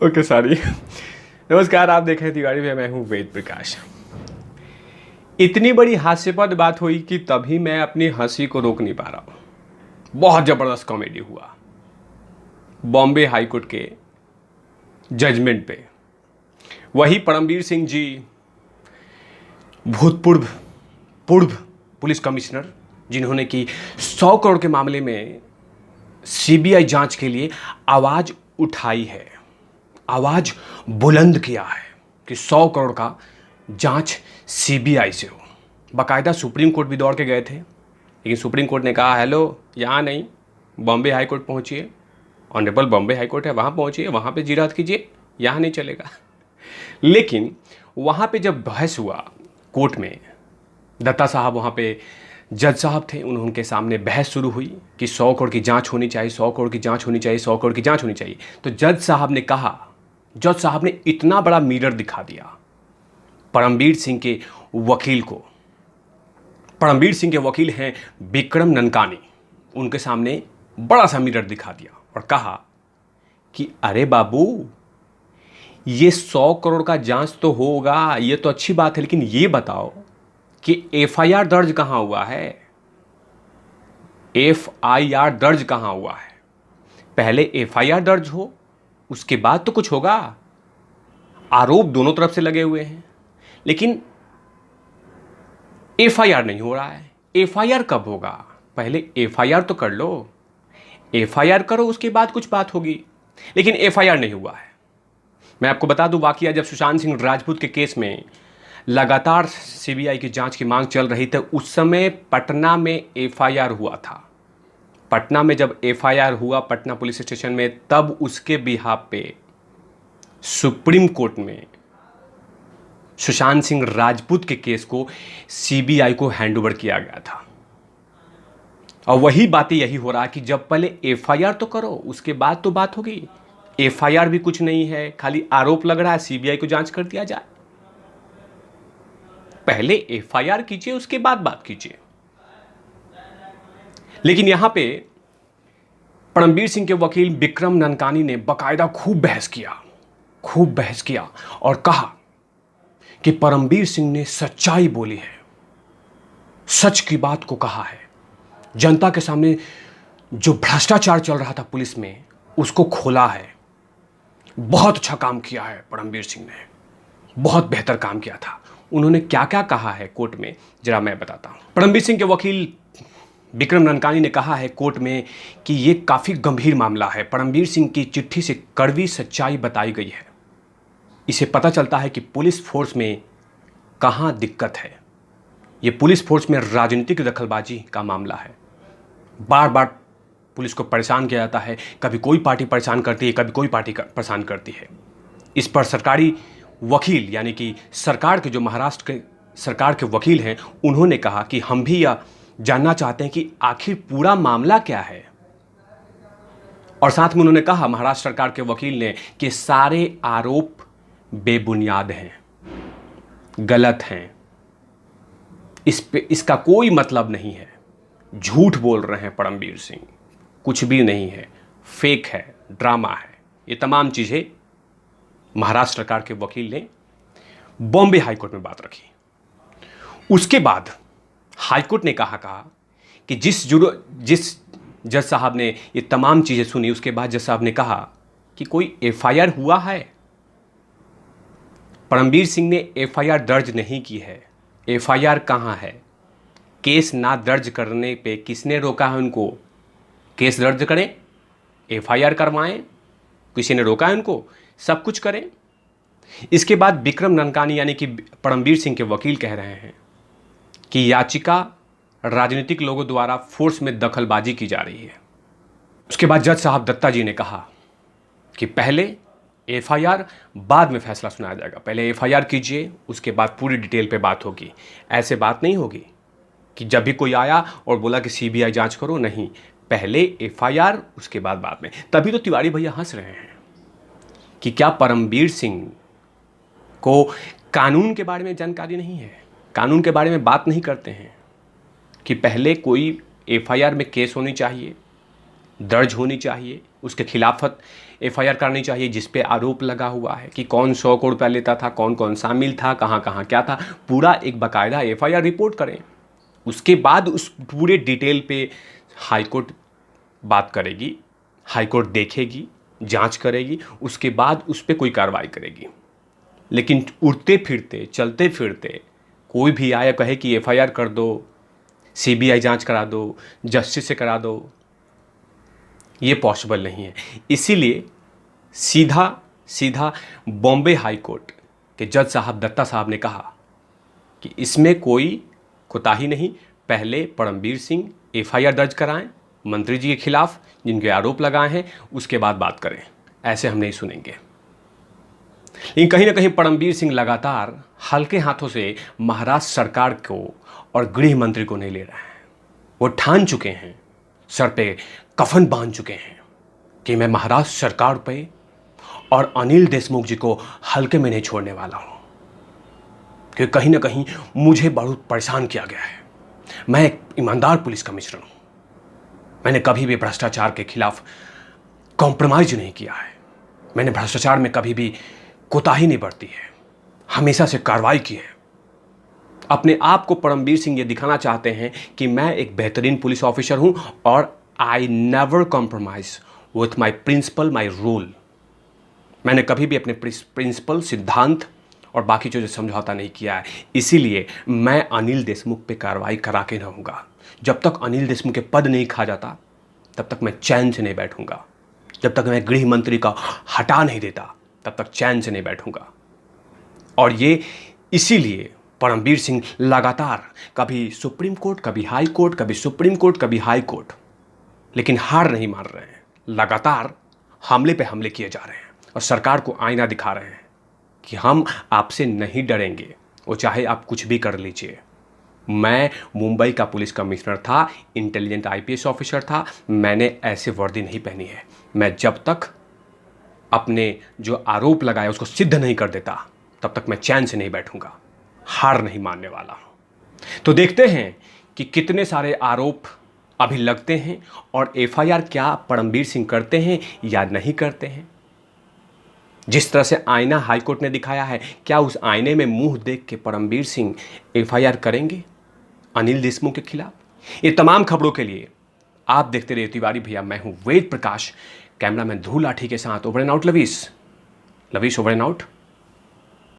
Okay sorry. नमस्कार, आप देख रहे हैं तिवारी भैया, मैं हूँ वेद प्रकाश। इतनी बड़ी हास्यास्पद बात हुई कि तभी मैं अपनी हंसी को रोक नहीं पा रहा हूँ। बहुत ज़बरदस्त कॉमेडी हुआ बॉम्बे हाई कोर्ट के जजमेंट पे। वही परमवीर सिंह जी, भूतपूर्व पूर्व पुलिस कमिश्नर, जिन्होंने कि 100 करोड़ के मामले में सीबीआई जांच के लिए आवाज़ उठाई है, आवाज़ बुलंद किया है कि 100 करोड़ का जांच सीबीआई से हो। बाकायदा सुप्रीम कोर्ट भी दौड़ के गए थे, लेकिन सुप्रीम कोर्ट ने कहा हेलो, यहाँ नहीं, बॉम्बे हाई कोर्ट पहुँचिए, ऑनरेबल बॉम्बे हाई कोर्ट है, वहाँ पहुँचिए, वहाँ पे जिरात कीजिए, यहाँ नहीं चलेगा। लेकिन वहाँ पे जब बहस हुआ कोर्ट में, दत्ता साहब वहाँ पे जज साहब थे, उनके सामने बहस शुरू हुई कि 100 करोड़ की जांच होनी चाहिए, 100 करोड़ की जांच होनी चाहिए, 100 करोड़ की जांच होनी चाहिए। तो जज साहब ने कहा, जज साहब ने इतना बड़ा मिरर दिखा दिया परमवीर सिंह के वकील को। परमवीर सिंह के वकील हैं विक्रम ननकानी, उनके सामने बड़ा सा मिरर दिखा दिया और कहा कि अरे बाबू, ये 100 करोड़ का जांच तो होगा, ये तो अच्छी बात है, लेकिन ये बताओ कि एफआईआर दर्ज कहां हुआ है? एफआईआर दर्ज कहां हुआ है? पहले एफआईआर दर्ज हो, उसके बाद तो कुछ होगा। आरोप दोनों तरफ से लगे हुए हैं, लेकिन एफआईआर नहीं हो रहा है। एफआईआर कब होगा? पहले एफआईआर तो कर लो, एफआईआर करो, उसके बाद कुछ बात होगी। लेकिन एफआईआर नहीं हुआ है। मैं आपको बता दूं वाकया, जब सुशांत सिंह राजपूत के केस में लगातार सीबीआई की जांच की मांग चल रही थी, उस समय पटना में एफआईआर हुआ था। पटना में जब एफआईआर हुआ पटना पुलिस स्टेशन में, तब उसके बिहाफ पे सुप्रीम कोर्ट में सुशांत सिंह राजपूत के केस को सीबीआई को हैंडओवर किया गया था। और वही बातें यही हो रहा कि जब पहले एफआईआर तो करो, उसके बाद तो बात होगी। एफआईआर भी कुछ नहीं है, खाली आरोप लग रहा है, सीबीआई को जांच कर दिया जाए। पहले एफआईआर कीजिए, उसके बाद बात कीजिए। लेकिन यहां पे परमवीर सिंह के वकील विक्रम ननकानी ने बाकायदा खूब बहस किया और कहा कि परमवीर सिंह ने सच्चाई बोली है, सच की बात को कहा है। जनता के सामने जो भ्रष्टाचार चल रहा था पुलिस में, उसको खोला है। बहुत अच्छा काम किया है परमवीर सिंह ने, बहुत बेहतर काम किया था। उन्होंने क्या क्या कहा है कोर्ट में, जरा मैं बताता हूं। परमवीर सिंह के वकील विक्रम ननकानी ने कहा है कोर्ट में कि यह काफी गंभीर मामला है। परमवीर सिंह की चिट्ठी से कड़वी सच्चाई बताई गई है। इसे पता चलता है कि पुलिस फोर्स में कहां दिक्कत है। यह पुलिस फोर्स में राजनीतिक दखलबाजी का मामला है। बार बार पुलिस को परेशान किया जाता है, कभी कोई पार्टी परेशान करती है, कभी कोई पार्टी परेशान करती है। इस पर सरकारी वकील, यानी कि सरकार के जो महाराष्ट्र के सरकार के वकील हैं, उन्होंने कहा कि हम भी यह जानना चाहते हैं कि आखिर पूरा मामला क्या है। और साथ में उन्होंने कहा, महाराष्ट्र सरकार के वकील ने, कि सारे आरोप बेबुनियाद हैं, गलत हैं, इसका कोई मतलब नहीं है, झूठ बोल रहे हैं परमवीर सिंह, कुछ भी नहीं है, फेक है, ड्रामा है। ये तमाम चीजें महाराष्ट्र सरकार के वकील ने बॉम्बे हाईकोर्ट में बात रखी। उसके बाद हाईकोर्ट ने कहा कि जिस जज साहब ने ये तमाम चीजें सुनी, उसके बाद जज साहब ने कहा कि कोई एफआईआर हुआ है? परमवीर सिंह ने एफआईआर दर्ज नहीं की है। एफआईआर कहां है? केस ना दर्ज करने पे किसने रोका है उनको? केस दर्ज करें, एफआईआर करवाएं, किसी ने रोका है उनको? सब कुछ करें। इसके बाद विक्रम ननकानी, यानी कि परमवीर सिंह के वकील, कह रहे हैं कि याचिका राजनीतिक लोगों द्वारा फोर्स में दखलबाजी की जा रही है। उसके बाद जज साहब दत्ता जी ने कहा कि पहले एफआईआर, बाद में फैसला सुनाया जाएगा। पहले एफआईआर कीजिए, उसके बाद पूरी डिटेल पे बात होगी। ऐसे बात नहीं होगी कि जब भी कोई आया और बोला कि सीबीआई जांच करो, नहीं, पहले एफआईआर, उसके बाद में। तभी तो तिवारी भैया हंस रहे हैं कि क्या परमवीर सिंह को कानून के बारे में जानकारी नहीं है, कानून के बारे में बात नहीं करते हैं कि पहले कोई एफआईआर में केस होनी चाहिए, दर्ज होनी चाहिए, उसके खिलाफ एफआईआर करनी चाहिए जिस पे आरोप लगा हुआ है कि कौन 100 करोड़ रुपया लेता था, कौन कौन शामिल था, कहाँ कहाँ क्या था, पूरा एक बाकायदा एफआईआर रिपोर्ट करें। उसके बाद उस पूरे डिटेल पे हाईकोर्ट बात करेगी, हाईकोर्ट देखेगी, जांच करेगी, उसके बाद उस पर कोई कार्रवाई करेगी। लेकिन उड़ते फिरते चलते फिरते कोई भी आया कहे कि एफआईआर कर दो, सीबीआई जांच करा दो, जस्टिस से करा दो, ये पॉसिबल नहीं है। इसीलिए सीधा सीधा बॉम्बे हाई कोर्ट के जज साहब दत्ता साहब ने कहा कि इसमें कोई कोताही नहीं, पहले परमबीर सिंह एफआईआर दर्ज कराएं मंत्री जी के खिलाफ जिनके आरोप लगाए हैं, उसके बाद बात करें। ऐसे हम नहीं सुनेंगे। लेकिन कहीं ना कहीं परमबीर सिंह लगातार हल्के हाथों से महाराष्ट्र सरकार को और गृह मंत्री को नहीं ले रहे हैं। वो ठान चुके हैं, सर पे कफन बांध चुके हैं कि मैं महाराष्ट्र सरकार पे और अनिल देशमुख जी को हल्के में नहीं छोड़ने वाला हूं, क्योंकि कहीं ना कहीं मुझे बहुत परेशान किया गया है। मैं एक ईमानदार पुलिस कमिश्नर हूं, मैंने कभी भी भ्रष्टाचार के खिलाफ कॉम्प्रोमाइज नहीं किया है, मैंने भ्रष्टाचार में कभी भी कोताही नहीं बरती है, हमेशा से कार्रवाई की है। अपने आप को परमबीर सिंह ये दिखाना चाहते हैं कि मैं एक बेहतरीन पुलिस ऑफिसर हूं और I never compromise with my principle, my rule. मैंने कभी भी अपने प्रिंसिपल, सिद्धांत और बाकी चीज़ें समझौता नहीं किया है। इसीलिए मैं अनिल देशमुख पे कार्रवाई करा के रहूँगा। जब तक अनिल देशमुख के पद नहीं खा जाता तब तक मैं चैन से नहीं बैठूंगा। जब तक मैं गृह मंत्री का हटा नहीं देता तब तक चैन से नहीं बैठूंगा। और ये इसीलिए परमबीर सिंह लगातार कभी सुप्रीम कोर्ट, कभी हाई कोर्ट, कभी सुप्रीम कोर्ट, कभी हाई कोर्ट, लेकिन हार नहीं मान रहे हैं। लगातार हमले पे हमले किए जा रहे हैं और सरकार को आईना दिखा रहे हैं कि हम आपसे नहीं डरेंगे, वो चाहे आप कुछ भी कर लीजिए। मैं मुंबई का पुलिस कमिश्नर था, इंटेलिजेंट आईपीएस ऑफिसर था, मैंने ऐसे वर्दी नहीं पहनी है। मैं जब तक अपने जो आरोप लगाए उसको सिद्ध नहीं कर देता तब तक मैं चैन से नहीं बैठूंगा, हार नहीं मानने वाला हूं। तो देखते हैं कि कितने सारे आरोप अभी लगते हैं और एफआईआर क्या परमबीर सिंह करते हैं या नहीं करते हैं। जिस तरह से आईना हाईकोर्ट ने दिखाया है, क्या उस आईने में मुंह देख के परमबीर सिंह एफआईआर करेंगे अनिल देशमुख के खिलाफ? ये तमाम खबरों के लिए आप देखते रहिए तिवारी भैया। मैं हूं वेद प्रकाश, कैमरामैन ध्रुव लाठी के साथ। Over and out Lovish, over and out.